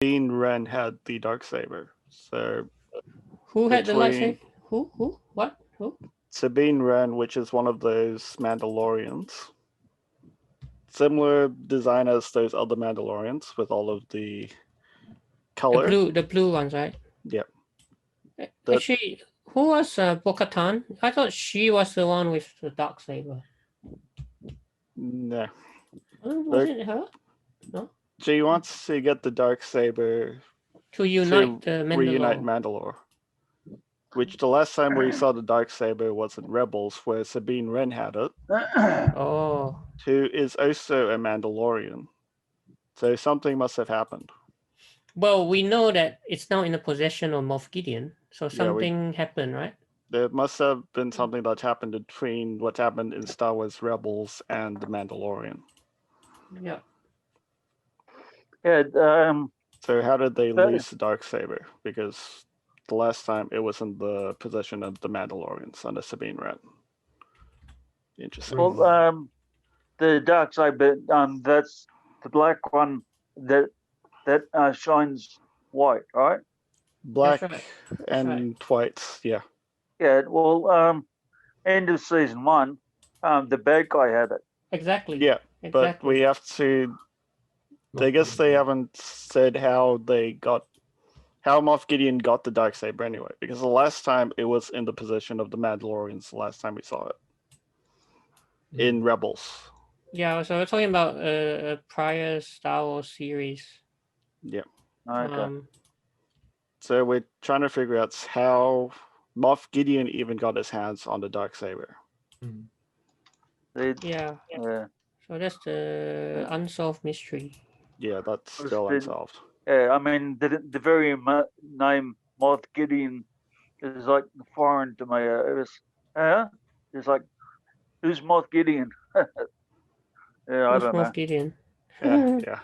Sabine Wren had the Darksaber. So Who had the between lightsaber? Who? What? Who? Sabine Wren, which is one of those Mandalorians, similar design as those other Mandalorians with all of the color. The blue ones, right? Yep. Actually, who was Bo-Katan? I thought she was the one with the Darksaber. No. Was it her? No. She wants to get the Darksaber To unite the reunite Mandalore. Mandalore. Which the last time we saw the Darksaber was in Rebels, where Sabine Wren had it. Oh. Who is also a Mandalorian. So something must have happened. Well, we know that it's now in the possession of Moff Gideon, so something happened, right? There must have been something that happened between what happened in Star Wars Rebels and The Mandalorian. Yeah. Yeah. So how did they lose the Darksaber? Because the last time it was in the possession of the Mandalorians under Sabine Wren. Interesting. Well, the Darksaber, that's the black one that shines white, right? Black right. and white, yeah. Yeah. Well, end of season 1, the bad guy had it. Exactly. Yeah, but we have to. I guess they haven't said how Moff Gideon got the Darksaber anyway, because the last time it was in the possession of the Mandalorians. The last time we saw it in Rebels. Yeah, so we're talking about a prior Star Wars series. Yeah. Okay. So we're trying to figure out how Moff Gideon even got his hands on the Darksaber. Yeah. So that's the unsolved mystery. Yeah, that's still unsolved. Yeah, I mean the very name Moff Gideon is like foreign to me. It's like, who's Moff Gideon? Yeah, I don't know. Moff Gideon? Yeah.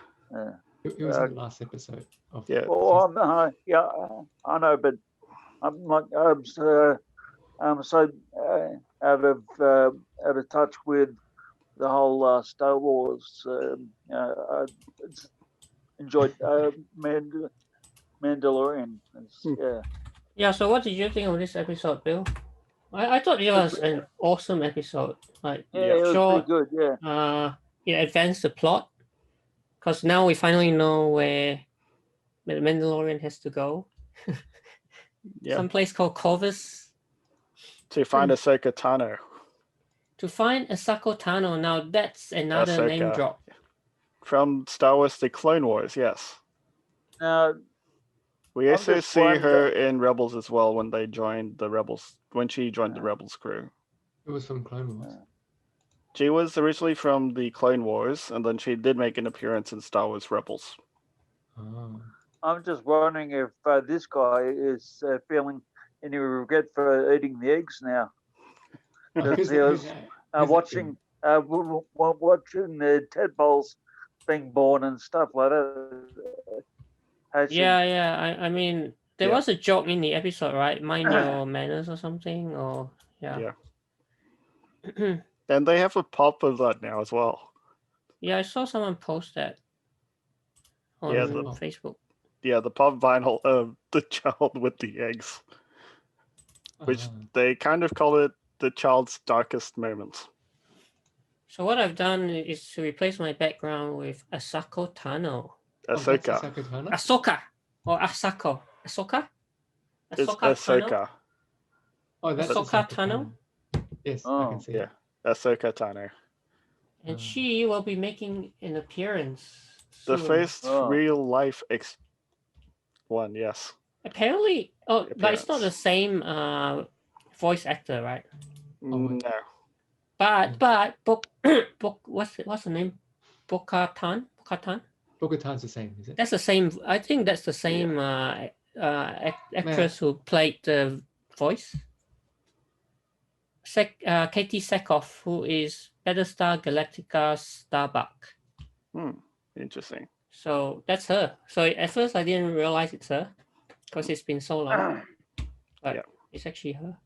It was in the last episode. Yeah. Well, I know, but I'm like I'm so out of touch with the whole Star Wars. I enjoyed Mandalorian. Yeah. So what did you think of this episode, Bill? I thought it was an awesome episode. Like, it was pretty good. Yeah. It advanced the plot because now we finally know where the Mandalorian has to go. Some place called Corvus. To find Ahsoka Tano. To find Ahsoka Tano. Now that's another name drop. From Star Wars The Clone Wars, yes. We also see her in Rebels as well when they joined the Rebels, when she joined the Rebels crew. It was from Clone Wars. She was originally from the Clone Wars, and then she did make an appearance in Star Wars Rebels. I'm just wondering if this guy is feeling any regret for eating the eggs now. Because he was watching the tadpoles being born and stuff like that. Yeah. I mean, there was a joke in the episode, right? Mind your manners or something, or Yeah. And they have a pop of that now as well. Yeah, I saw someone post that on Facebook. Yeah, the pop vinyl of the child with the eggs, which they kind of call it the child's darkest moments. So what I've done is to replace my background with Ahsoka Tano. Ahsoka or Asako. Ahsoka? It's Ahsoka. Oh, that's Ahsoka Tano? Yes, I can see it. Ahsoka Tano. And she will be making an appearance The soon. first real life one, yes. Apparently, but it's not the same voice actor, right? No. But what's the name? Bo-Katan? Bo-Katan's the same, is it? That's the same. I think that's the same actress who played the voice. Katie Sackhoff, who is Battlestar Galactica Starbuck. Interesting. So that's her. So at first I didn't realize it's her because it's been so long. But it's actually her.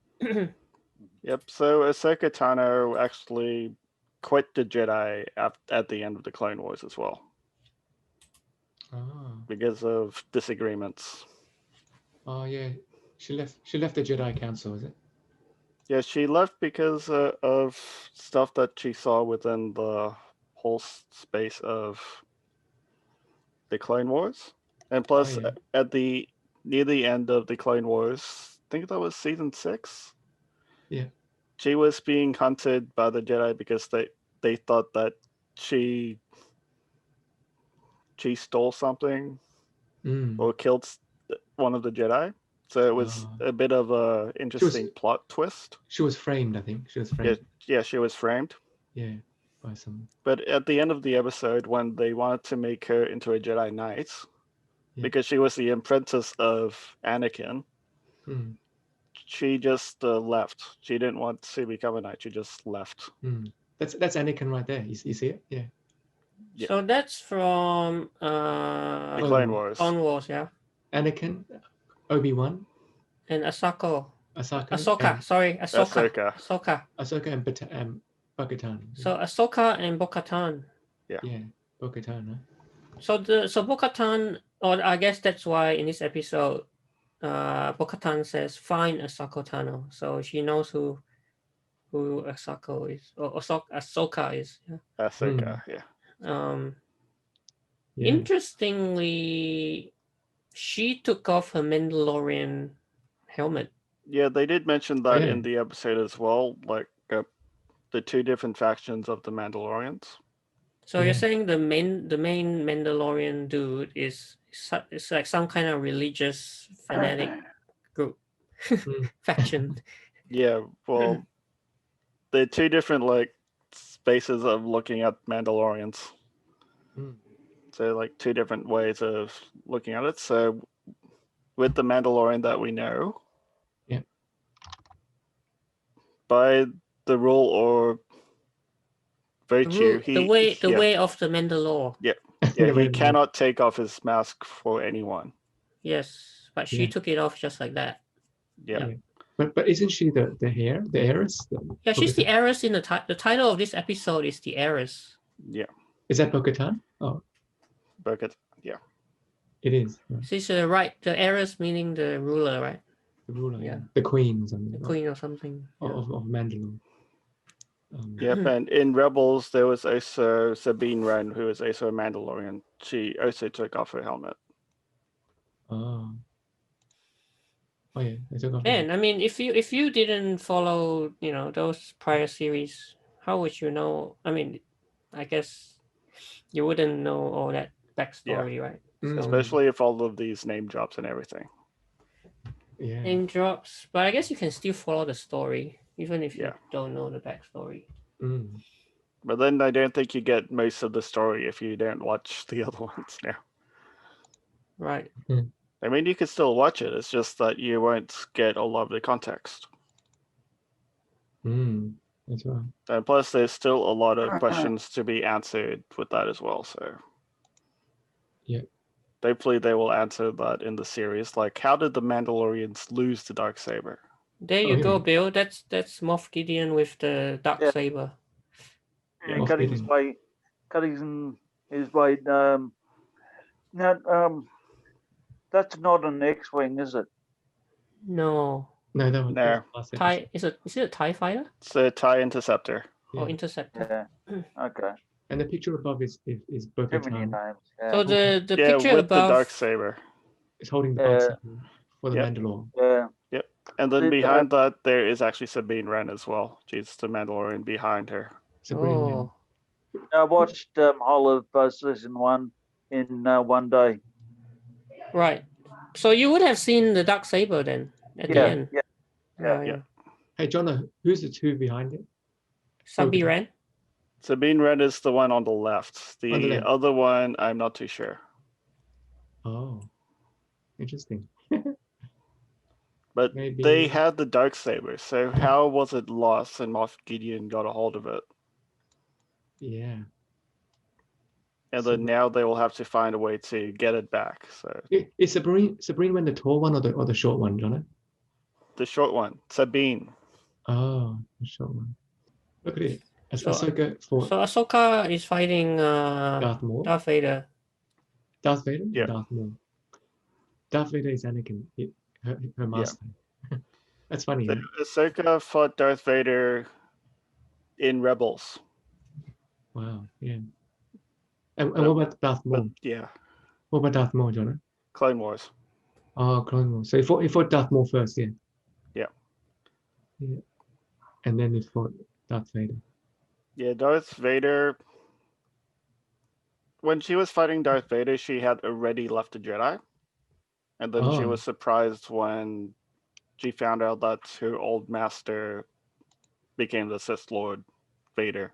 Yep. So Ahsoka Tano actually quit the Jedi at the end of the Clone Wars as well. because of disagreements. Oh yeah, she left the Jedi Council, is it? Yeah, she left because of stuff that she saw within the whole space of the Clone Wars, and plus at the near the end of the Clone Wars, I think that was season 6. Yeah. She was being hunted by the Jedi because they thought that she stole something or killed one of the Jedi. So it was a bit of a interesting plot twist. She was framed, I think. She was framed. Yeah, she was framed. Yeah, by some. But at the end of the episode, when they wanted to make her into a Jedi Knight, because she was the apprentice of Anakin, she just left. She didn't want to become a knight. She just left. That's Anakin right there. You see it? Yeah. So that's from the Clone Wars. Clone Wars, yeah. Anakin, Obi-Wan, and Ahsoka. Ahsoka and Bo-Katan. So Ahsoka and Bo-Katan. Yeah. Yeah, Bo-Katan. Huh? So Bo-Katan, or I guess that's why in this episode, Bo-Katan says, "Find Ahsoka Tano," so she knows who Ahsoka is, or Ahsoka is. Yeah. Ahsoka, yeah. Interestingly, she took off her Mandalorian helmet. Yeah, they did mention that in the episode as well, like the two different factions of the Mandalorians. So you're saying the main Mandalorian dude is like some kind of religious fanatic group faction. Yeah, well, there are two different like spaces of looking at Mandalorians. So like two different ways of looking at it. So with the Mandalorian that we know, by the rule or virtue, the way of the Mandalore. Yeah, he cannot take off his mask for anyone. Yes, but she took it off just like that. Yeah. But isn't she the heiress? Yeah, she's the heiress in the title of this episode is the heiress. Yeah. Is that Bo-Katan? Oh. Bo-Katan, yeah. It is. She's the heiress meaning the ruler, right? The ruler, yeah. The queen or something. The queen or something. Of Mandalore. Yep, and in Rebels there was also Sabine Wren, who was also a Mandalorian. She also took off her helmet. Oh yeah, I took off. And I mean, if you didn't follow, those prior series, how would you know? I mean, I guess you wouldn't know all that backstory, right? So, especially if all of these name drops and everything. Yeah. Name drops, but I guess you can still follow the story even if you don't know the backstory. But then I don't think you get most of the story if you don't watch the other ones now. Right. I mean, you can still watch it. It's just that you won't get a lot of the context. That's right. And plus, there's still a lot of questions to be answered with that as well. So, hopefully they will answer that in the series. Like, how did the Mandalorians lose the Darksaber? There you go, Bill. That's Moff Gideon with the Darksaber. Yeah, cutting his way. Now, that's not an X-wing, is it? No. No. Is it a TIE fighter? It's a TIE Interceptor. Oh, Interceptor. Yeah. Okay. And the picture above is Bo-Katan. So the picture with above the Darksaber. Is holding the Darksaber for the Mandalore. Yeah. Yep. And then behind that there is actually Sabine Wren as well. She's the Mandalorian behind her. Oh. I watched all of season 1 in one day. Right. So you would have seen the Darksaber then at the end. Yeah. Hey, John, who's the two behind it? Sabine Wren? Sabine Wren is the one on the left. The other one, I'm not too sure. Oh, interesting. But they had the Darksaber, so how was it lost and Moff Gideon got a hold of it? Yeah. And then now they will have to find a way to get it back. So is Sabine Wren the tall one or the short one, John? The short one, Sabine. Oh, the short one. Look at it. So Ahsoka is fighting Darth Vader. Darth Vader? Or Yeah. Darth Maul? Darth Vader is Anakin, her master. That's funny. So Right? Ahsoka fought Darth Vader in Rebels. Wow. Yeah. And what about Darth But Maul? yeah, What about Darth Maul, Jonah? Clone Wars. Oh, Clone Wars. So he fought Darth Maul first, yeah. Yeah. Yeah. And then he fought Darth Vader. Yeah, Darth Vader. When she was fighting Darth Vader, she had already left the Jedi. And then she Oh. was surprised when she found out that her old master became the Sith Lord Vader.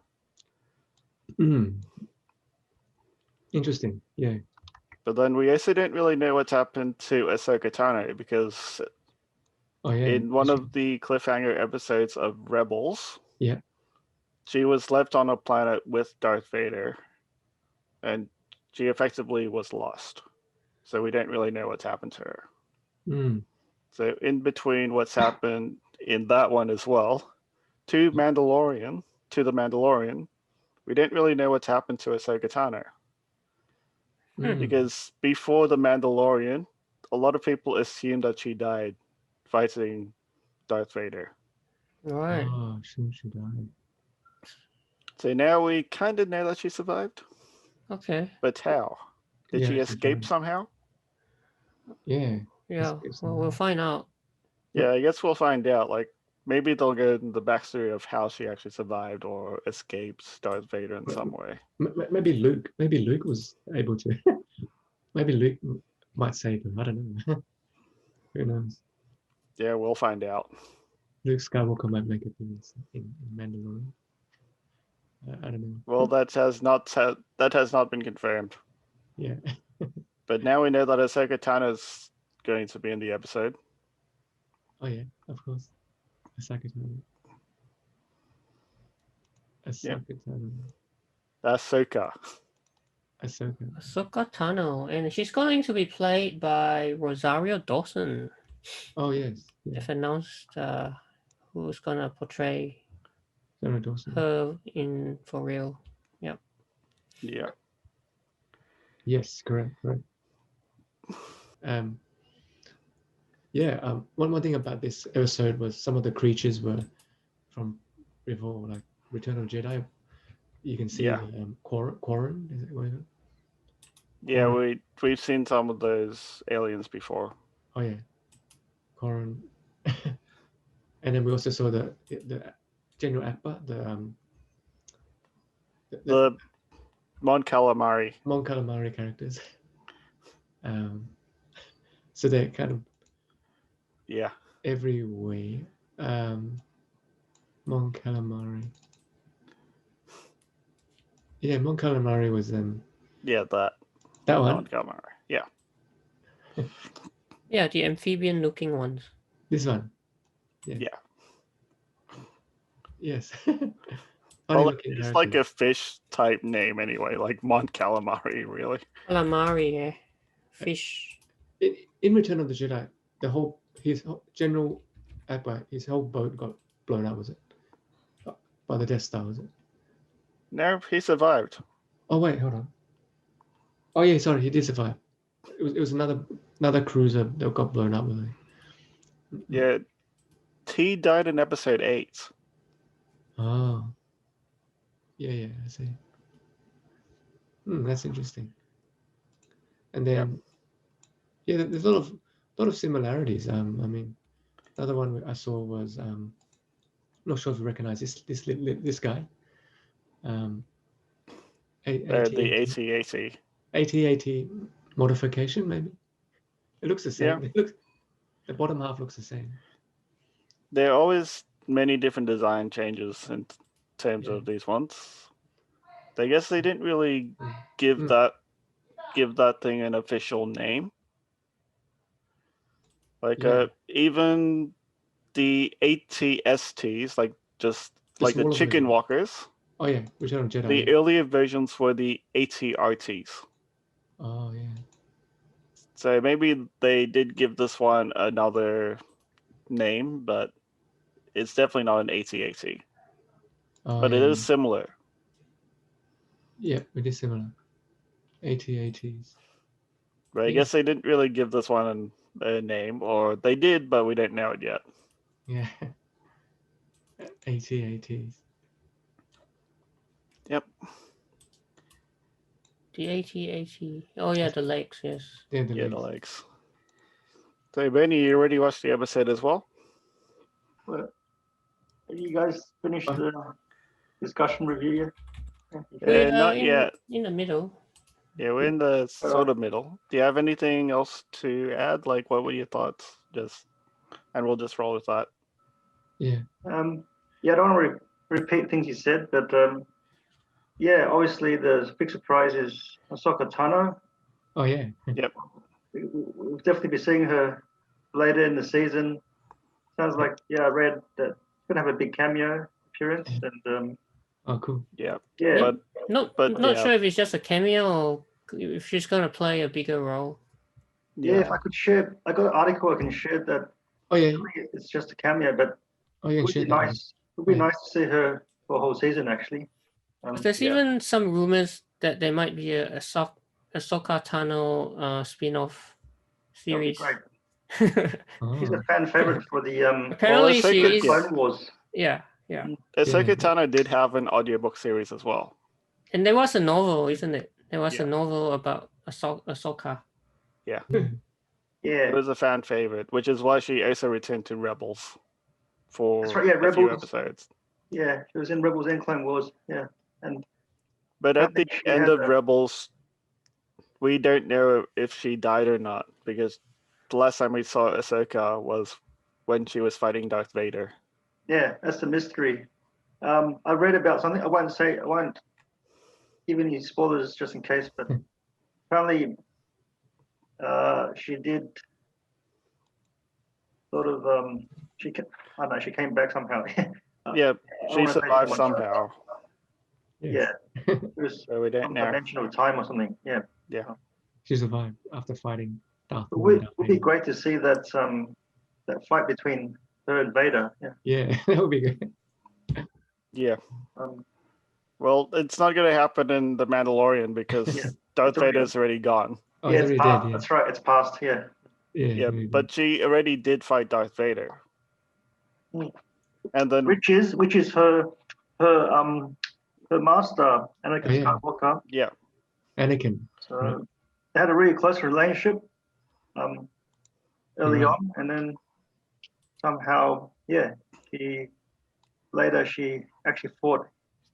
Interesting. Yeah. But then we also didn't really know what's happened to Ahsoka Tano because Oh yeah. in one of the cliffhanger episodes of Rebels, Yeah. she was left on a planet with Darth Vader, and she effectively was lost. So we don't really know what's happened to her. So in between what's happened in that one as well, to the Mandalorian, we didn't really know what's happened to Ahsoka Tano. Because before the Mandalorian, a lot of people assumed that she died fighting Darth Vader. Right. Oh, she died. So now we kind of know that she survived. Okay. But how? Did she Yeah, escape died. somehow? Yeah. Well, we'll find out. Yeah, I guess we'll find out. Like, maybe they'll go into the backstory of how she actually survived or escaped Darth Vader in some way. Maybe Luke was able to. Maybe Luke might save her. I don't know. Who knows? Yeah, we'll find out. Luke Skywalker might make appearance in Mandalorian. I don't know. Well, that has not been confirmed. Yeah. But now we know that Ahsoka Tano's going to be in the episode. Oh yeah, of course. Ahsoka Tano. Ahsoka. Ahsoka Tano, and she's going to be played by Rosario Dawson. Oh yes. Yeah. They've announced who's gonna portray Dawson. her in for real. Yep. Yeah. Yes, correct. One more thing about this episode was some of the creatures were from before, like Return of Jedi. You can see the Quarren. Is it going on? Yeah, we've seen some of those aliens before. Oh yeah, Quarren. And then we also saw the General Akbar, the Mon Calamari characters. So they're kind of everywhere. Mon Calamari. Yeah, Mon Calamari was that one. Mon Calamari. Yeah. Yeah, the amphibian looking ones. This one. Yeah. Yes. Well, it's like a fish type name anyway, like Mon Calamari, really. Calamari, yeah. Fish. In Return of the Jedi, his General Akbar, his whole boat got blown up, was it? By the Death Star, was it? No, he survived. Oh wait, hold on. Oh yeah, sorry, he did survive. It was another cruiser that got blown up, wasn't it? Yeah, he died in episode 8. Oh. Yeah, I see. That's interesting. And then, there's a lot of similarities. I mean, another one I saw was I'm not sure if you recognize this guy. The AT-AT. AT-AT modification, maybe. It looks the same. Yeah. The bottom half looks the same. There are always many different design changes in terms of these ones. I guess they didn't really give that thing an official name. Like even the ATSTs, like just like the chicken walkers. Oh yeah, Return of Jedi. The earlier versions were the ATRTs. Oh yeah. So maybe they did give this one another name, but it's definitely not an AT-AT. But it is similar. Yeah, it is similar. AT-ATs. But I Yeah. guess they didn't really give this one a name, or they did, but we don't know it yet. Yeah. ATs. Yep. The AT. Oh yeah, the legs. Yes. They're the Yeah, legs. the legs. So, Benny, you already watched the episode as well? Well, have you guys finished Uh, the discussion review yet? We are Not yet. in the middle. Yeah, we're in the sort of middle. Do you have anything else to add? Like, what were your thoughts? And we'll just roll with that. Yeah. Yeah, I don't want to repeat things you said, but yeah, obviously the big surprise is Ahsoka Tano. Oh yeah. We'll definitely be seeing her later in the season. Sounds like, yeah, I read that she's gonna have a big cameo appearance, and Oh cool. Yeah. yeah, Not yeah. sure if it's just a cameo or if she's gonna play a bigger role. yeah. If I could share, I got an article I can share that. Oh yeah. It's just a cameo, but Oh yeah. it would be Share that. nice. It would be Yeah. nice to see her for a whole season, actually. There's yeah. even some rumors that there might be a Ahsoka Tano spin-off That'd be series. great. Oh. She's a fan favorite for the Apparently Ahsoka- she is. Clone Wars. Yeah. Ahsoka Yeah. Tano did have an audiobook series as well. And there was a novel, isn't it? There was Yeah. a novel about Ahsoka. Hmm. Yeah, It was a fan favorite, which is why she also returned to Rebels for That's right, yeah, a few Rebels. episodes. yeah. She was in Rebels and Clone Wars. Yeah, and But I at the think she end had of a- Rebels, we don't know if she died or not, because the last time we saw Ahsoka was when she was fighting Darth Vader. yeah, that's the mystery. I read about something. I won't give any spoilers just in case, but apparently, she did sort of I don't know. She came back somehow. Yeah, I she wanna say survived too much. somehow, Yeah, it was so we don't some know. dimension of time or something. Yeah, She survived after fighting Darth it Maul. would, and Darth would be Vader. great to see that fight between her and Vader. Yeah. Yeah, that would be good. Yeah. Um, Well, it's not going to happen in The Mandalorian because Yeah, Darth it's already- Vader's already gone. Oh, yeah, he's it's already past. dead. Yeah. That's right. It's past. Yeah. Yeah. Yeah, really but dead. she already did fight Darth Vader. Hmm. And then, Which is her master, Anakin Oh, yeah. Skywalker. yeah, Anakin. So Right. they had a really close relationship early Right. on, and then somehow, yeah, she actually fought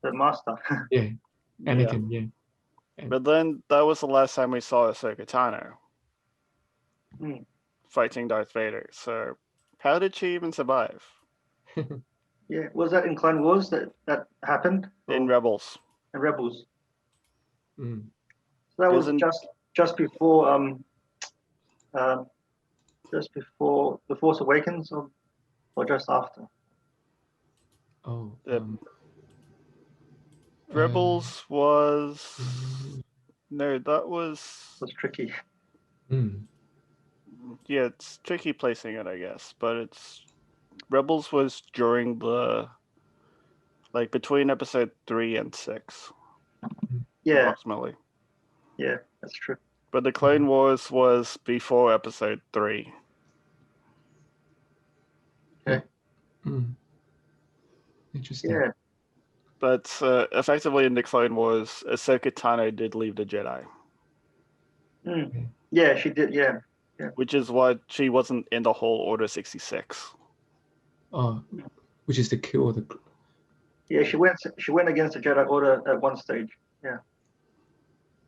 the master. Yeah. yeah. Anakin. Yeah. But then that was the last time we saw Ahsoka Tano Hmm. fighting Darth Vader. So how did she even survive Yeah, was that in Clone Wars that happened? in Or Rebels? in Rebels? Mm. So that was Isn't- just before The Force Awakens, or just after? Oh. Yep. Uh, Rebels was mm, no, that was It was tricky. mm. yeah. It's tricky placing it, I guess, but it's Rebels was during the between episode 3 and 6, Yeah, approximately. yeah, that's true. But the Clone Wars was before episode 3. Mm. Interesting. Yeah, But effectively in the Clone Wars, Ahsoka Tano did leave the Jedi, yeah, she did. Yeah, which is why she wasn't in the whole Order 66. Oh, which is the kill the. yeah, she went against the Jedi Order at one stage.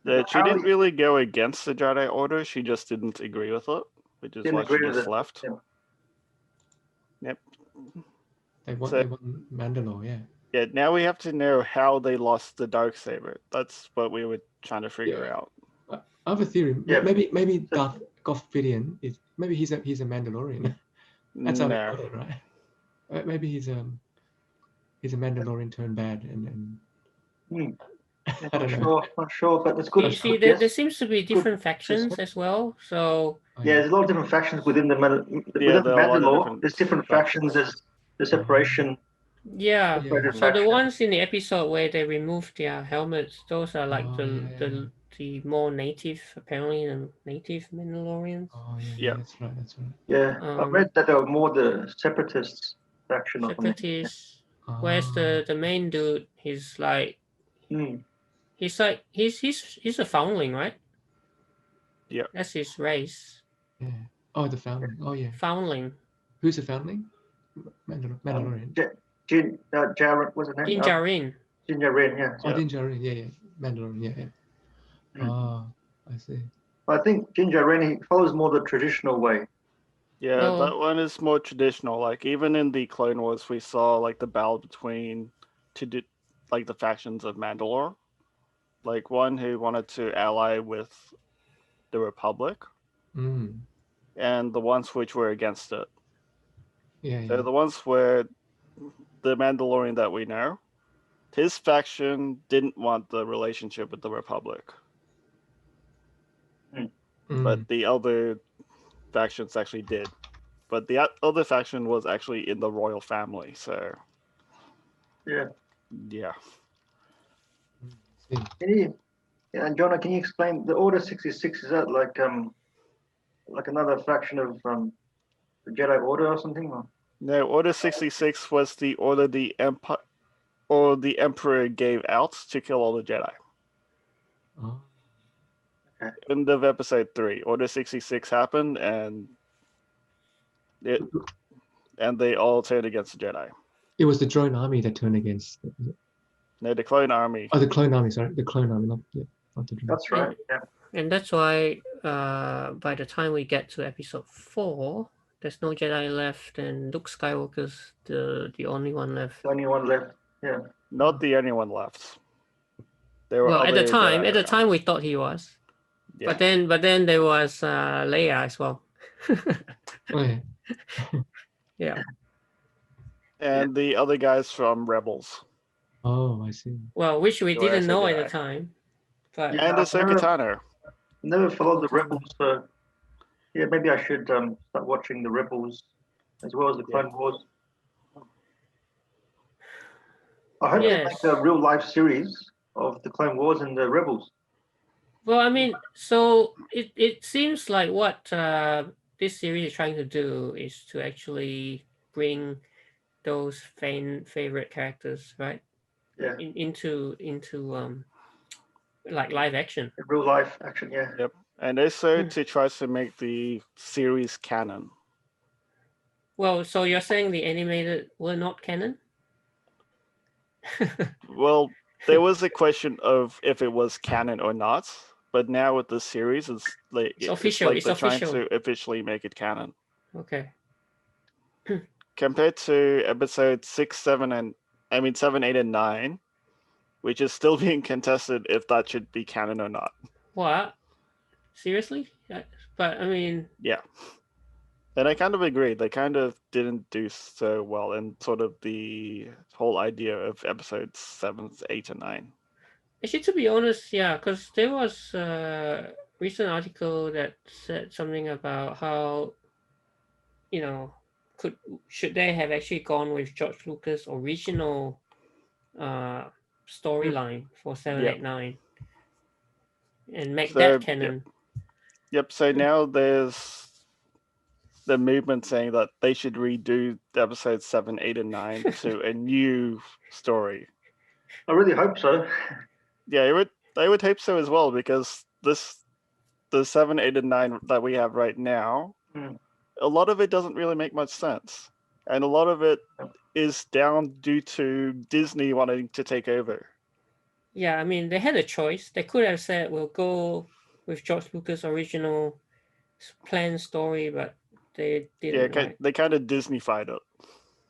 She didn't really go against the Jedi Order, she just didn't agree with it, which is Didn't why she agree with just it, left. yeah. Yep. They won. So- They won Mandalore. Yeah. Yeah, now we have to know how they lost the Darksaber. That's what we were trying to figure Yeah. out. I have a theory. Yeah. Maybe Darth Gideon is maybe he's a Mandalorian. That's how we No. got it, right? Maybe he's a Mandalorian turned bad and I don't know. Not sure, but it's good. You it's see, good, there yes. seems to be different factions as well. So Oh, Yeah, there's a lot of different factions within the Yeah, there are a lot of Mandalore. different There's different factions. There's the separation. yeah. Yeah. So the ones in the episode where they remove their helmets, those are like Oh, the yeah. the more native, apparently the native Mandalorians. Oh yeah, Yeah. that's right. That's right. Yeah, I read that they were more the separatists faction or something. Separatists. Whereas the main dude, he's like Mm. he's a foundling, right? Yeah. That's his race. Yeah. Oh, the foundling. Oh yeah. Foundling. Who's the foundling? Mandalorian. Jared, what's his name? Din Djarin. Din Djarin, yeah. Oh, Yeah. Din Djarin. Yeah, yeah. Mandalorian. Yeah, yeah. Oh, I see. I think Din Djarin, he follows more the traditional way. Yeah, Well- that one is more traditional. Like even in the Clone Wars, we saw like the battle between like the factions of Mandalore, like one who wanted to ally with the Republic, Mm. and the ones which were against it. Yeah, So yeah. the ones where the Mandalorian that we know, his faction didn't want the relationship with the Republic, but the other factions actually did. But the other faction was actually in the royal family, so Yeah. yeah. See. And Jonah, can you explain the Order 66? Is that like another faction of the Jedi Order or something? Or? No, Order 66 was the order the Emperor gave out to kill all the Jedi. Oh. End of episode 3, Order 66 happened, and they all turned against the Jedi. It was the drone army that turned against. No, the clone army. Oh, the clone army. Sorry, the clone army. Not the drone. That's right. Yeah. And that's why by the time we get to episode 4, there's no Jedi left, and Luke Skywalker's the only one left. The only one left. Yeah. Not the only one left. There were Well, at the other time, Jedi around. we thought he was. Yeah. But then there was Leia as well. Oh yeah. Yeah. And the other guys from Rebels. Oh, I see. Well, which we They were didn't know actually at the Jedi. time. But Yeah. And Ahsoka Tano. Never followed the Rebels, so yeah, maybe I should start watching the Rebels as well as the Clone Wars. I hope they make a real life series of the Clone Wars and the Rebels. well, I mean, so it seems like what this series is trying to do is to actually bring those favorite characters, right? Yeah. Into like live action. Real life action, yeah. Yep. And also to try to make the series canon. Well, so you're saying the animated were not canon? Well, there was a question of if it was canon or not, but now with the series, it's like official. like It's they're official. trying to officially make it canon. Okay. Compared to episode 6, 7, 8, and 9, which is still being contested if that should be canon or not. What? Seriously? But I mean, Yeah. And I kind of agree. They kind of didn't do so well in sort of the whole idea of episodes 7, 8, and 9. actually, to be honest, yeah, because there was a recent article that said something about how, should they have actually gone with George Lucas' original storyline for 7, Yep. 8, 9 and make So, that canon. Yep, so now there's the movement saying that they should redo episodes 7, 8, and 9 to a new story. I really hope so. Yeah, I would hope so as well, because the 7, 8, and 9 that we have right now, a lot of it doesn't really make much sense. And a lot of it is down due to Disney wanting to take over. Yeah, I mean, they had a choice. They could have said, we'll go with George Lucas' original planned story, but they didn't. Yeah, right? they kind of Disney-fied it.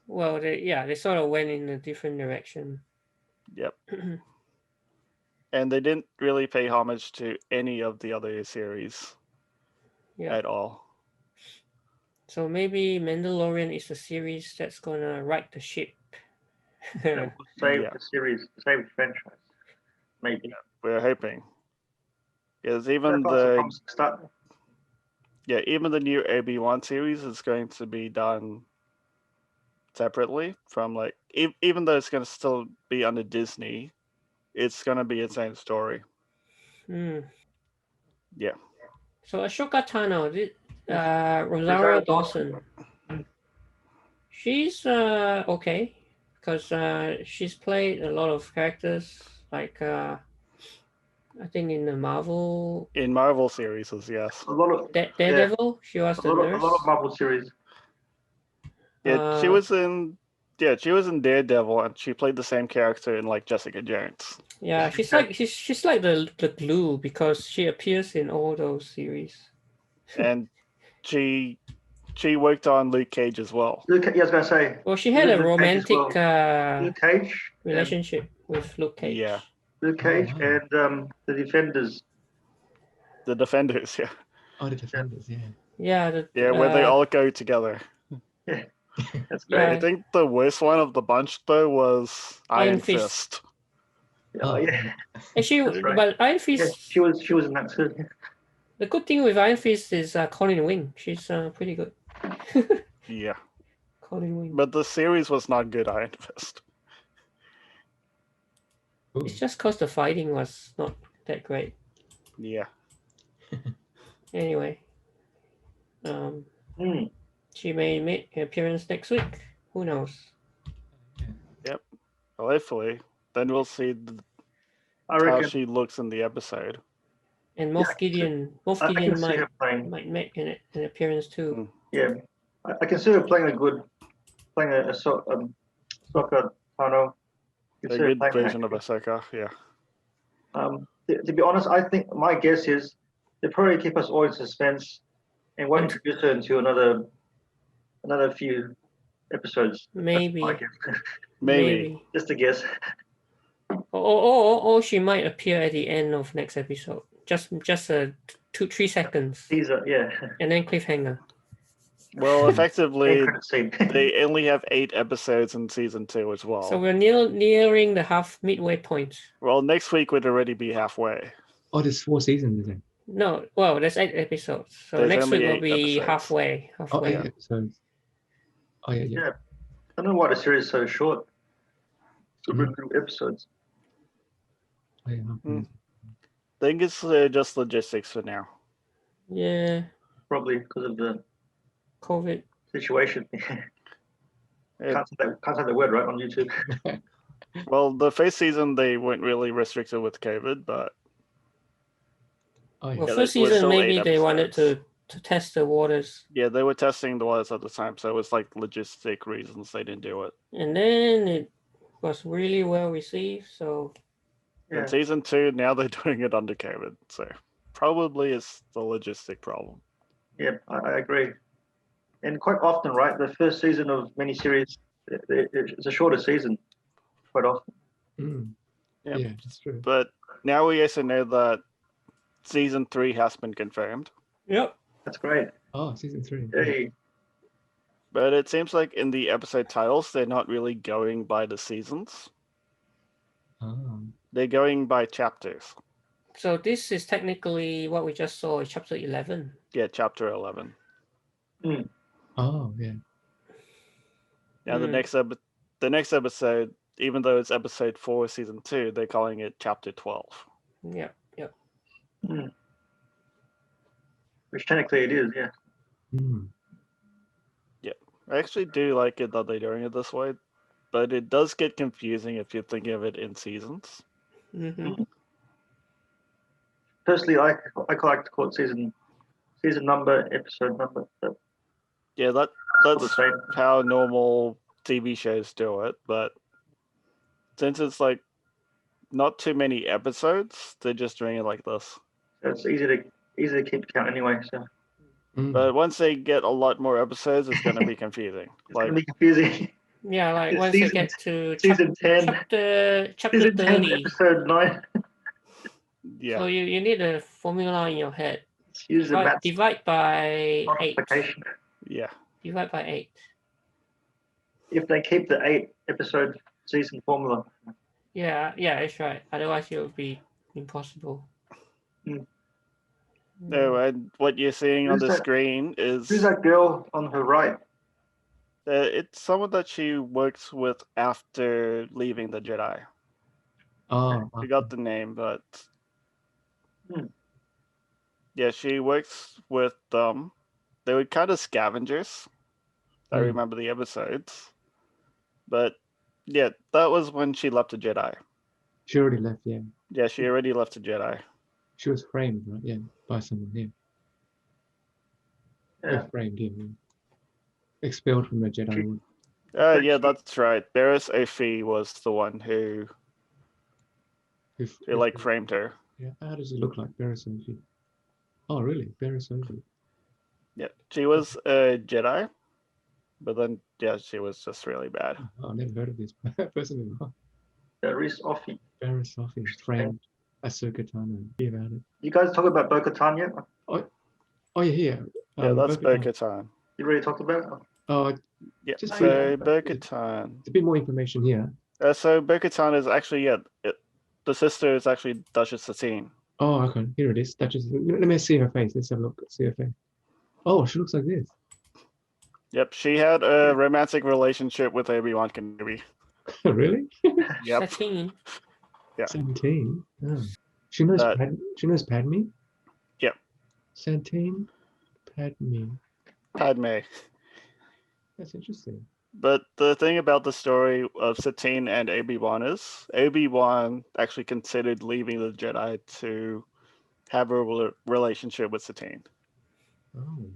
Well, they sort of went in a different direction. Yep. And they didn't really pay homage to any of the other series at all. So maybe Mandalorian is a series that's gonna right the ship. Save the series, save the franchise. Maybe. We're hoping. Because even even the new Obi-Wan series is going to be done separately from even though it's going to still be under Disney, it's going to be its own story. Yeah. So Ashoka Tano, Rosario Dawson. She's okay because she's played a lot of characters like I think in the Marvel In Marvel series, yes. A lot of Daredevil. She was a the lot, nurse. a lot of Marvel series. Yeah, she was in Daredevil, and she played the same character in like Jessica Jones. Yeah, she's like the glue because she appears in all those series. And she worked on Luke Cage as well. Luke, yeah, I was going to say. Well, she had a Luke Cage as romantic Luke Cage. relationship with Luke Cage. Yeah. Luke Cage wow. and the Defenders. The Defenders, yeah. Oh, the Defenders, yeah. Yeah, Where they all go together. Yeah, that's Yeah. great. I think the worst one of the bunch though was Iron Fist. Oh, yeah. And she, That's right. but Iron Yeah, Fist. she was in that too. The good thing with Iron Fist is Colin Wing. She's pretty good. Yeah. Colin Wing. But the series was not good, Iron Fist. Ooh. It's just because the fighting was not that great. Yeah. Anyway, she may make an appearance next week. Who knows? Yep. Well, hopefully. Then we'll see I how reckon. she looks in the episode. And Moff Gideon, I can see her playing. might make an appearance too. Yeah, I can see her playing a soccer Tano. A good version of Ahsoka, yeah. To be honest, I think my guess is they probably keep us all in suspense and won't introduce her into another few episodes. Maybe. That's my guess. Maybe. Just a guess. Or she might appear at the end of next episode. Just 2-3 seconds. Teaser, yeah. And then cliffhanger. Well, effectively, End scene. they only have 8 episodes in season 2 as well. So we're nearing the midway point. Well, next week would already be halfway. Oh, there's 4 seasons, is it? No, well, there's 8 episodes. So There's next only week will 8 be episodes. halfway. Oh, 8 up. episodes. Oh, yeah. Yeah. I don't know why the series is so short. Super few episodes. Oh, yeah. I think it's just logistics for now. Yeah, Probably because of the COVID. situation. It- Can't say the word right on YouTube. well, the first season they weren't really restricted with COVID, but Oh, yeah. Well, Yeah, first there was season still maybe 8 they wanted episodes. to test the waters, yeah, they were testing the waters at the time, so it was like logistic reasons they didn't do it. and then it was really well received. So Yeah. In season 2, now they're doing it under COVID, so probably it's the logistic problem. Yeah, I agree. And quite often, right, the first season of miniseries, it's a shorter season. Quite often. Yep. Yeah, that's true. But now we also know that season 3 has been confirmed. yep. That's great. Oh, season 3. Hey, But it seems like in the episode titles, they're not really going by the seasons. Oh. They're going by chapters. So this is technically what we just saw, chapter 11. Yeah, chapter 11. Oh, yeah. Now the next episode, even though it's episode 4, season 2, they're calling it chapter 12. Yep. which technically it is, yeah. I actually do like it that they're doing it this way, but it does get confusing if you think of it in seasons. Mm-hmm. Personally, I like to call it season number, episode number. So Yeah, all that's the same. how normal TV shows do it, but since it's like not too many episodes, they're just doing it like this. So it's easy to keep count anyway. So But once they get a lot more episodes, it's going to be confusing. it's Like, gonna be confusing. Yeah, like It's once they get to season 10, chapter season 10, 30. episode 9. yeah, So you need a formula in your head. Use the math Divide by 8. multiplication. yeah. Divide by 8. If they keep the 8 episode season formula. Yeah, that's right. Otherwise it would be impossible. No, and what you're seeing on Who's the that? screen is Who's that girl on her right? it's someone that she works with after leaving the Jedi. Oh, I forgot the name, but Yeah, she works with they were kind of scavengers. I Hmm. remember the episodes. But yeah, that was when she left the Jedi. She already left. Yeah, Yeah, she already left the Jedi. she was framed, right? Yeah, by someone. Yeah, Yeah. framed. Yeah, yeah. Expelled from the Jedi She- Order. Yeah, that's right. Barris Ophi was the one who like framed her. Yeah, how does he look like? Barris Ophi. Oh, really? Barris Ophi. Yeah, she was a Jedi, but then yeah, she was just really bad. Oh, I've never heard of this person before. Reese Offie. Barris Ophi framed Ahsoka Tano. Hear about it. You guys talk about Bo-Katan yet? Oh, yeah, here. Yeah, that's Bo-Katan. Bo-Katan. You already talked about it? Oh, Yeah, Just so yeah. Bo-Katan. a bit more information here. So Bo-Katan is actually the sister is actually Duchess Satine. Oh, okay. Here it is. Duchess. Let me see her face. Let's have a look. See her face. Oh, she looks like this. Yep, she had a romantic relationship with Obi-Wan Kenobi. Really? Yep. 13. Yeah. 17. Oh. She knows. That- She knows Padme. Yep. 17. Padme. Padme. That's interesting. But the thing about the story of Satine and Obi-Wan is Obi-Wan actually considered leaving the Jedi to have a relationship with Satine. Oh.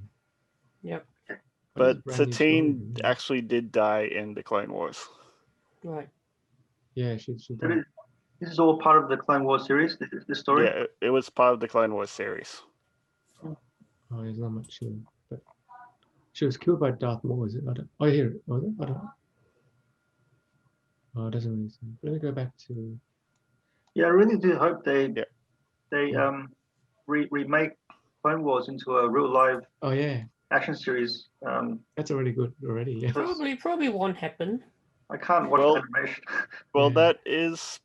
Yep. But that's a brand new story, Satine yeah. actually did die in the Clone Wars. Right. Yeah, she So did. this is all part of the Clone Wars series, this story? Yeah, it was part of the Clone Wars series. Oh, there's not much here. But she was killed by Darth Maul, is it? I don't. Oh, here. Oh, is it? I don't know. Oh, it doesn't really say. Let me go back to. Yeah, I really do hope they Yeah. remake Clone Wars into a real live Oh, yeah. action series. That's already good already. Yeah. Probably won't happen. I can't watch Well- the animation. Well, Yeah. that is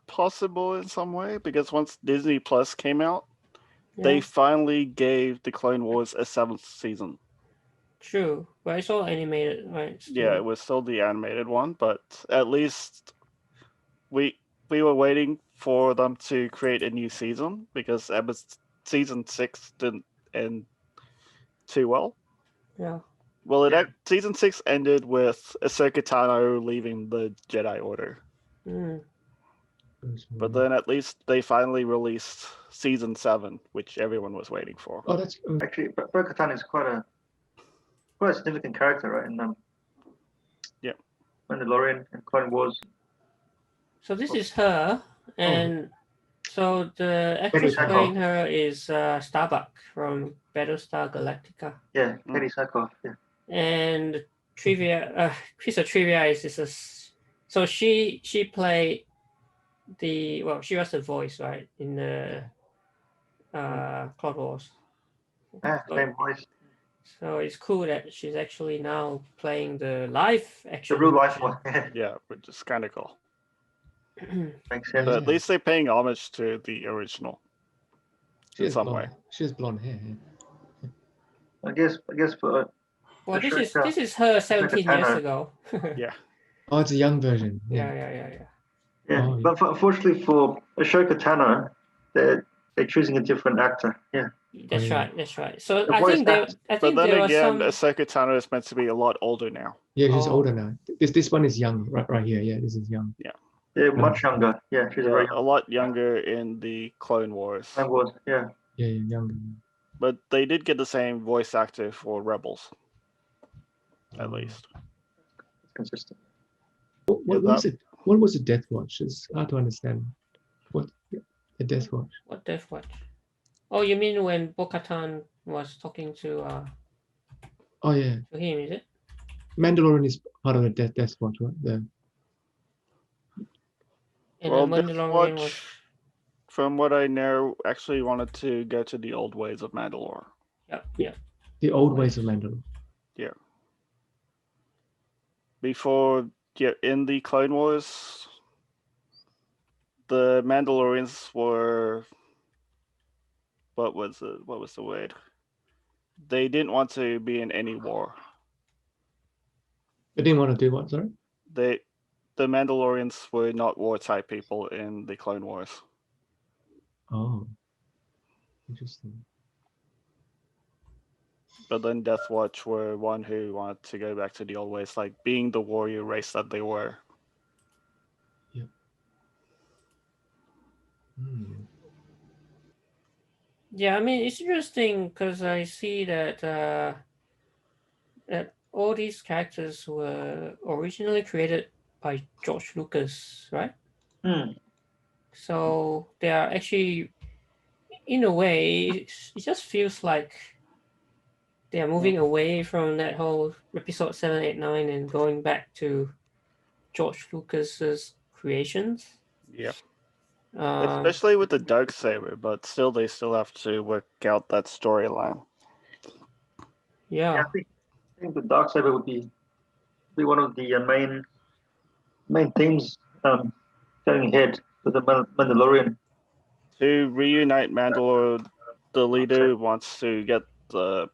possible in some way because once Disney Plus came out, they Yeah, finally gave the Clone Wars a 7th season. true. But it's all animated, right? Yeah, it was still the animated one, but at least we were waiting for them to create a new season because season 6 didn't end too well. Yeah. Well, Yeah. season 6 ended with Ahsoka Tano leaving the Jedi Order, Mm. but then at least they finally released season 7, which everyone was waiting for. Oh, that's. Actually, Bo-Katan is quite a significant character, right? In Yeah. Mandalorian and Clone Wars. So this is her, and so the actress Katie playing Sackhoff. her is Starbuck from Battlestar Galactica. Yeah, Katie Sackhoff. Yeah. And trivia, piece of trivia is this is so she played she was the voice, right, in the Clone Wars. Yeah, same voice. So it's cool that she's actually now playing the live The action. real life version. one. Yeah, which is kind of cool. Makes Yeah. sense. But at least they're paying homage to the original She in has some blonde. way. She has blonde hair. Yeah. I guess for Well, Sure, this is her 17 years Tano. ago. Yeah. Oh, it's a young version. yeah. yeah, Oh, yeah. but unfortunately for Ashoka Tano, they're choosing a different actor. Yeah. That's yeah. right. That's right. So The I voice think there, actor- I But think then there was again, some. Ahsoka Tano is meant to be a lot older now. Yeah, she's Oh. older now. This one is young, right here. Yeah, this is young. They're much younger. Yeah, she's very Yeah, young. a lot younger in the Clone Wars. Clone Wars. Yeah. Yeah, younger. But they did get the same voice actor for Rebels, at Oh. least. It's consistent. What was it? What was the Death Watch? It's hard to understand. What the Death Watch? What Death Watch? Oh, you mean when Bo-Katan was talking to Oh yeah, him? Is it? Mandalorian is part of the Death Watch, right? And Well, the Death Mandalorian was. Watch, from what I know, actually wanted to go to the old ways of Mandalore. Yeah. The old ways of Mandalore. Before, in the Clone Wars, the Mandalorians were what was the word? They didn't want to be in any war. They didn't want to do what? Sorry. The Mandalorians were not war type people in the Clone Wars. Oh. Interesting. But then Death Watch were one who wanted to go back to the old ways, like being the warrior race that they were. Hmm. Yeah, I mean it's interesting because I see that that all these characters were originally created by George Lucas, right? Hmm. So they are actually, in a way, it just feels like they are moving away from that whole episode 7, 8, 9 and going back to George Lucas's creations. Yeah. Um, Especially with the Darksaber, but still they still have to work out that storyline. Yeah, yeah. I think the Darksaber would be one of the main themes going ahead with the Mandalorian. To reunite Mandalore, the leader wants to get the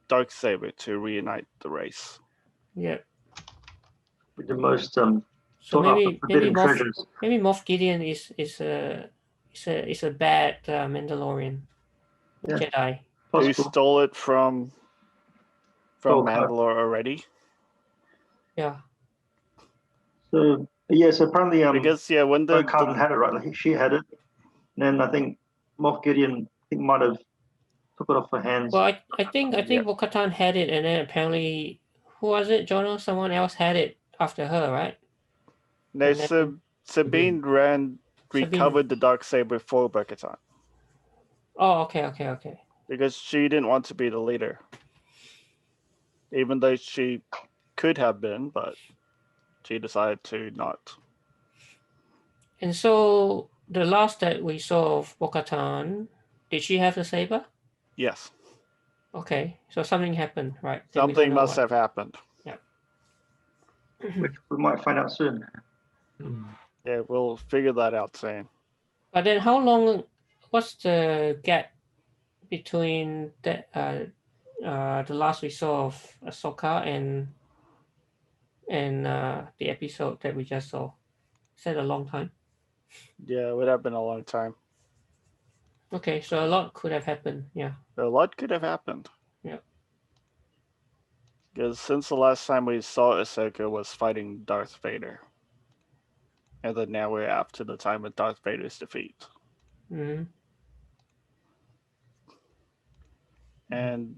Darksaber to reunite the race. Yeah. With the most So sought after maybe forbidden treasures. Moff Gideon is a bad Mandalorian Yeah. Jedi. Who Possible. stole it from Oh, Mandalore already? Yeah. So yes, apparently Because yeah, when Bo Katan had it, right? Like she had it. And then I think Moff Gideon might have took it off her hands. Well, I think Yeah. Bo-Katan had it, and then apparently, who was it? Jono? Someone else had it after her, right? no, And then- Sabine recovered the Darksaber for Bo-Katan Oh, okay. because she didn't want to be the leader, even though she could have been, but she decided to not. And so the last that we saw of Bo-Katan, did she have the saber? Yes, Okay, so something happened, right? And we don't something know must what. have happened. Which we might find out soon. Hmm. Yeah, we'll figure that out soon. But then, how long? What's the gap between the last we saw of Ahsoka and the episode that we just saw? Is that a long time? Yeah, it would have been a long time. Okay, so a lot could have happened. Yeah. A lot could have happened. Yeah. Because since the last time we saw Ahsoka was fighting Darth Vader. And then now we're after the time of Darth Vader's defeat. Mm-hmm. And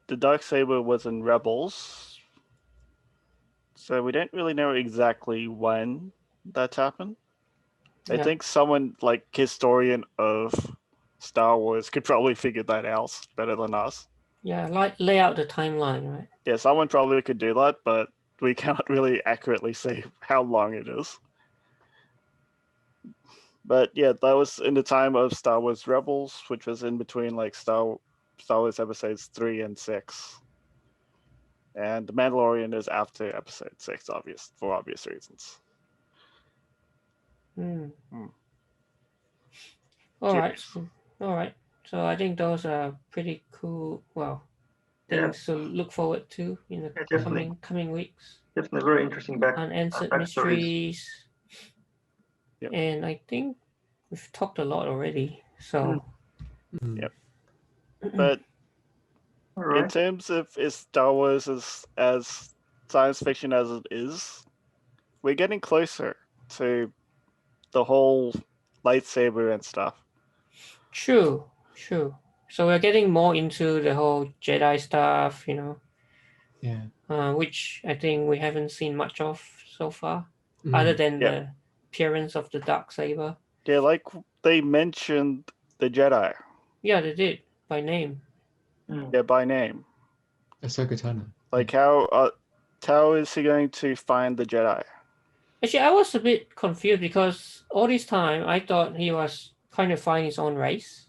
the Darksaber was in Rebels. So we don't really know exactly when that's happened. I Yeah. think someone like historian of Star Wars could probably figure that out better than us. Yeah, like lay out the timeline, right? Yeah, someone probably could do that, but we cannot really accurately say how long it is. But yeah, that was in the time of Star Wars Rebels, which was in between like Star Wars episodes 3 and 6. And The Mandalorian is after episode 6, for obvious reasons. Mm. Hmm. All right. Cheers. All right. So I think those are pretty cool. Well, Yeah. things to look forward to in the Yeah, definitely. coming weeks. Definitely very interesting Unanswered backstories. mysteries. Yep. And I think we've talked a lot already. So. Hmm. Yep. But All in right. terms of is Star Wars as science fiction as it is, we're getting closer to the whole lightsaber and stuff. True. So we're getting more into the whole Jedi stuff, Yeah. which I think we haven't seen much of so far, Hmm. other than Yeah. the appearance of the Darksaber. Yeah, like they mentioned the Jedi. Yeah, they did by name. Yeah, by name. Ahsoka Tano. Like how is he going to find the Jedi? Actually, I was a bit confused because all this time I thought he was trying to find his own race,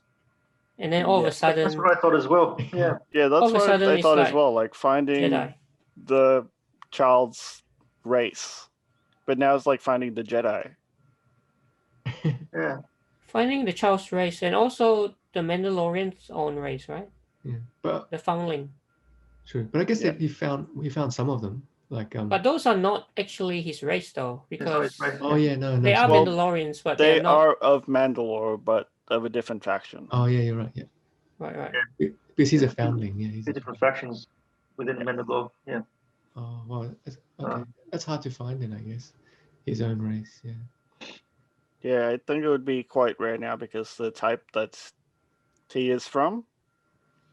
and then all of Yeah. a sudden, That's what I thought as well. Yeah. Yeah, all that's of a what sudden I it's thought as like well. Like finding Jedi. the child's race, but now it's like finding the Jedi. Yeah. Finding the child's race, and also the Mandalorian's own race, right? Yeah. But The Foundling. true. But I guess Yeah. he found some of them. Like But those are not actually his race, though, because Right. oh yeah, no. they are Well, Mandalorians, but They they're not. are of Mandalore, but of a different faction. Oh yeah, you're right. Yeah. Right. Because he's a foundling. Yeah, he's Two different factions within Mandalore. Yeah. Oh well, okay. That's hard to find then, I guess. His own race. Yeah. Yeah, I think it would be quite rare now because the type that he is from,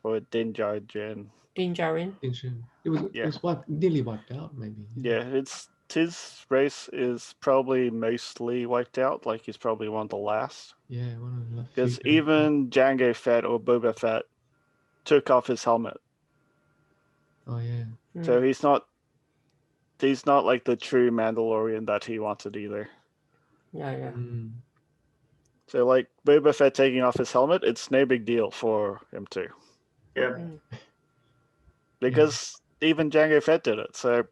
or Din Djarin. Din Djarin. Interesting. It Yeah. was nearly wiped out, maybe. Yeah, it's his race is probably mostly wiped out. Like he's probably one of the last. Yeah, one of the Because few- even Jango Fett or Boba Fett took off his helmet, Oh yeah. so he's not like the true Mandalorian that he wanted either. Yeah. Mm. So like Boba Fett taking off his helmet, it's no big deal for him too, Yeah. because even Jango Fett did it. So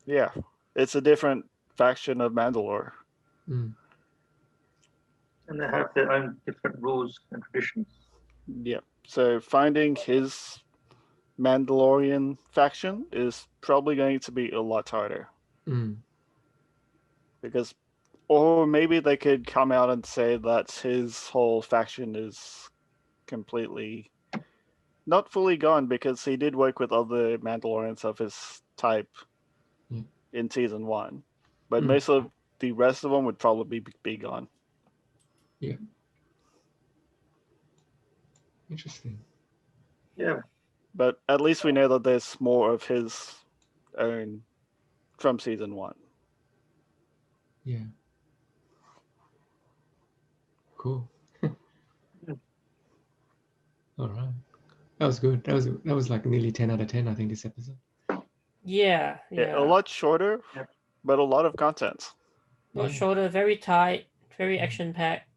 yeah, it's a different faction of Mandalore. Mm. And they have their own different rules and traditions. Yeah. So finding his Mandalorian faction is probably going to be a lot harder. Mm. Because, or maybe they could come out and say that his whole faction is completely not fully gone, because he did work with other Mandalorians of his type in season 1, but most of the rest of them would probably be gone. Yeah. Interesting. Yeah. But at least we know that there's more of his own from season 1. Yeah. Cool. All right. That was good. That was like nearly 10 out of 10, I think, this episode. Yeah. A lot shorter, but a lot of content. Not shorter, very tight, very action packed.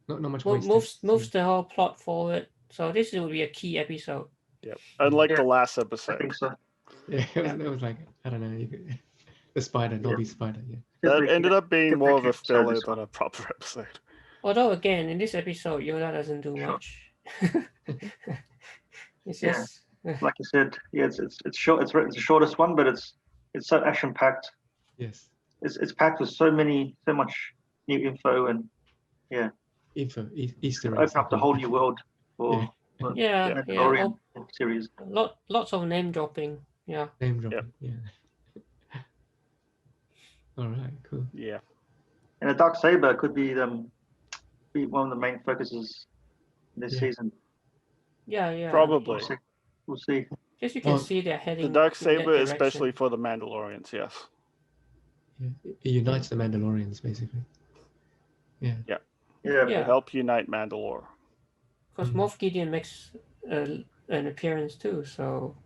Not much moves the whole plot forward. So this will be a key episode. Yep. Unlike the last episode. I think so. Yeah, it was like, I don't know, the spider, Nobby spider. Yeah. That ended up being more of a filler than a proper episode. Although again, in this episode, Yoda doesn't do much. It's just like you said, it's short. It's the shortest one, but it's so action packed. Yes. It's packed with so much new info and Easter eggs. open up the whole new world for Mandalorian series. Lots of name dropping. Yeah. Name dropping. Yeah. All right. Cool. Yeah. And a dark saber could be one of the main focuses this season. Yeah. Probably. We'll see. Just you can see they're heading. The dark saber, especially for the Mandalorians. Yes. Yeah. It unites the Mandalorians, basically. Yeah. To help unite Mandalore. Because Moff Gideon makes an appearance too, so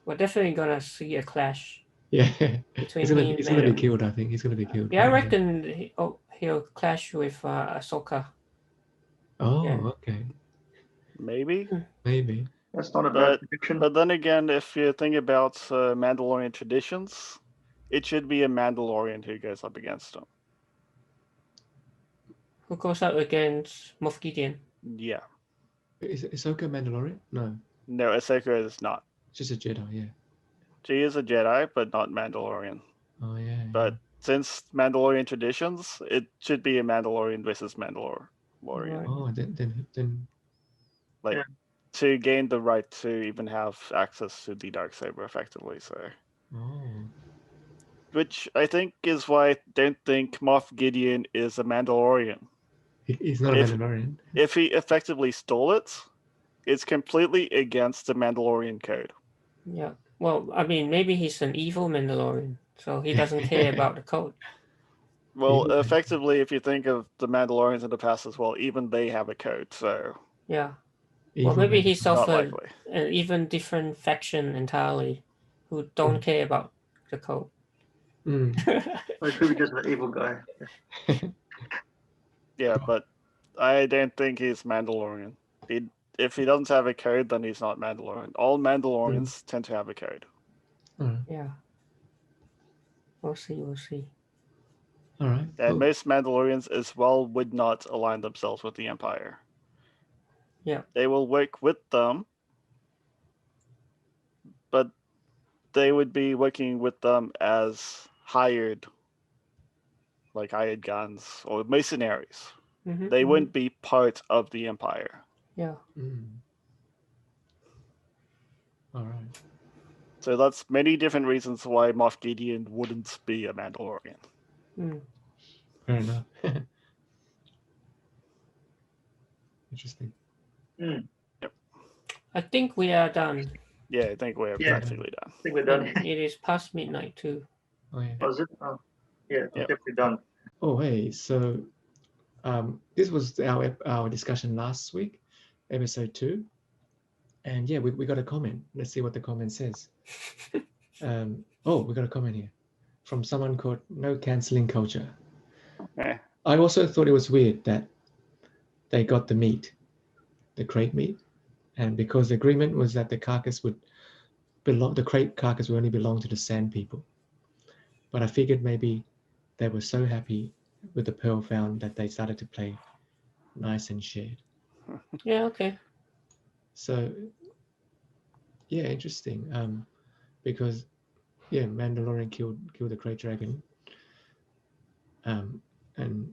we're definitely gonna see a clash. Yeah. Between he's gonna be killed. I think he's gonna be killed. Yeah, I reckon he'll clash with Ahsoka. Oh, okay. Maybe. That's not a bad prediction. But then again, if you think about Mandalorian traditions, it should be a Mandalorian who goes up against him. Who goes up against Moff Gideon? Yeah. Is Ahsoka Mandalorian? No. No, Ahsoka is not. Just a Jedi, yeah. She is a Jedi, but not Mandalorian. Oh, yeah. But since Mandalorian traditions, it should be a Mandalorian versus Mandalorian. Oh, then. Like, to gain the right to even have access to the Darksaber effectively, so. Oh. Which I think is why I don't think Moff Gideon is a Mandalorian. He's not a Mandalorian. If he effectively stole it, it's completely against the Mandalorian code. Yeah. Well, I mean, maybe he's an evil Mandalorian, so he doesn't care about the code. Well, effectively, if you think of the Mandalorians in the past as well, even they have a code, so... Yeah. Well, maybe he's of an even different faction entirely who don't care about the code. Or it could be just an evil guy. Yeah, but I don't think he's Mandalorian. If he doesn't have a code, then he's not Mandalorian. All Mandalorians tend to have a code. Yeah. We'll see. All right. And most Mandalorians as well would not align themselves with the Empire. Yeah. They will work with them, but they would be working with them as hired guns or mercenaries. They wouldn't be part of the Empire. Yeah. All right. So that's many different reasons why Moff Gideon wouldn't be a Mandalorian. Fair enough. Interesting. I think we are done. Yeah, I think we're Yeah. practically done. I think we're done. And it is past midnight too. Oh yeah. Oh, is it? Oh, yeah, Yep. definitely done. Oh hey. So, this was our discussion last week, episode 2, and yeah, we got a comment. Let's see what the comment says. Oh, we got a comment here from someone called No Canceling Culture. Eh. I also thought it was weird that they got the meat, the crate meat, and because the agreement was that the carcass would belong, the crate carcass would only belong to the Sand people. But I figured maybe they were so happy with the pearl found that they started to play nice and shared. Yeah, okay. So yeah, interesting. Because yeah, Mandalorian killed the crate dragon. And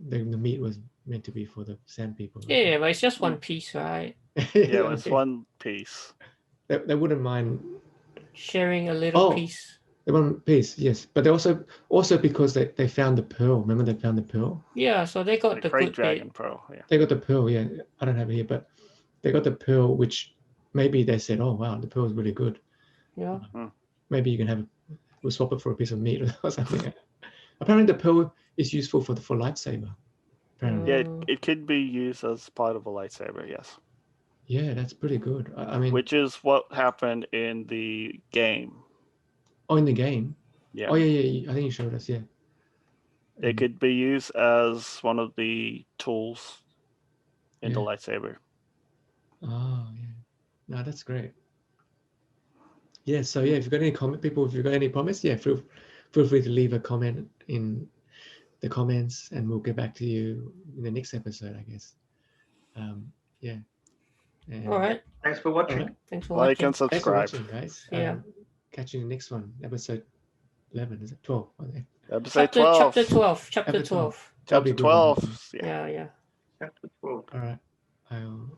the meat was meant to be for the Sand people. Yeah, but it's just one piece, right? Yeah, it's one piece. They wouldn't mind Sharing a little Oh. piece. the one piece, yes. But they also because they found the pearl. Remember they found the pearl? Yeah, so they got The the Great good Dragon bit. Pearl. Yeah. They got the pearl, yeah. I don't have it here, but they got the pearl, which maybe they said, oh wow, the pearl is really good. Yeah. Maybe you can we'll swap it for a piece of meat or something. Apparently the pearl is useful for lightsaber. Apparently. Yeah, it could be used as part of a lightsaber, yes. Yeah, that's pretty good. I mean, Which is what happened in the game. oh, in the game? Yeah. Oh, yeah. I think you showed us, yeah. It could be used as one of the tools in the Yeah. lightsaber. Oh, yeah. No, that's great. Yeah, so yeah, if you've got any if you've got any comments, yeah, feel free to leave a comment in the comments and we'll get back to you in the next episode, I guess. Yeah. And All right. Thanks for watching. All right. Thanks for Like watching. and Thanks for subscribe. watching, guys. Yeah. Catch you in the next one, episode 11, is it 12? Okay. Episode 12. Chapter 12. Chapter Episode 12. That'll be Chapter a good one. 12. Yeah. Yeah. Chapter 12. All right. I'll